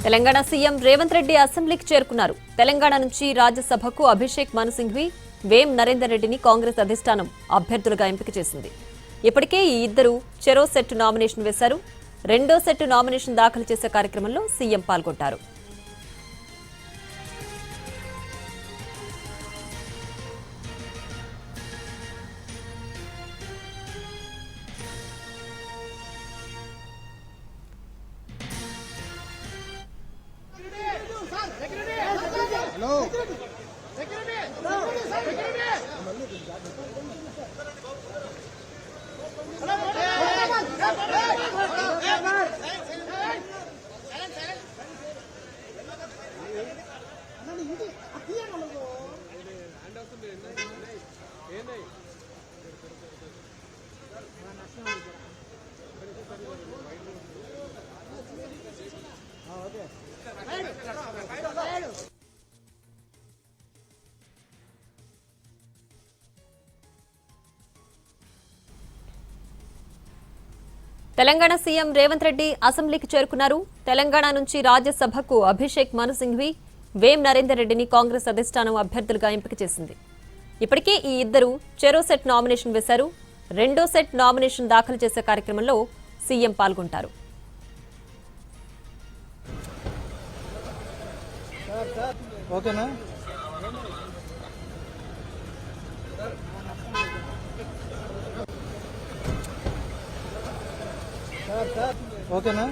Telangana CM Revanth Reddy అసెంబ్లీకి చేరుకున్నారు. తెలంగాణ నుంచి రాజ్యసభకు అభిషేక్ మను సింఘ్వి, వేం నరేందర్ రెడ్డిని కాంగ్రెస్ అధిష్టానం అభ్యర్థులుగా ఎంపిక చేసింది. ఇప్పటికే ఈ ఇద్దరు చెరో సెట్ నామినేషన్ వేశారు. రెండో సెట్ నామినేషన్ దాఖలు చేసే కార్యక్రమంలో సీఎం పాల్గొంటారు. తెలంగాణ సీఎం రేవంత్ రెడ్డి అసెంబ్లీకి చేరుకున్నారు. తెలంగాణ నుంచి రాజ్యసభకు అభిషేక్ మను సింఘ్వి, వేం నరేందర్ రెడ్డిని కాంగ్రెస్ అధిష్టానం అభ్యర్థులుగా ఎంపిక చేసింది. ఇప్పటికే ఈ ఇద్దరు చెరో సెట్ నామినేషన్ వేశారు. రెండో సెట్ నామినేషన్ దాఖలు చేసే కార్యక్రమంలో సీఎం పాల్గొంటారు. ఓకేనా? ఓకేనా?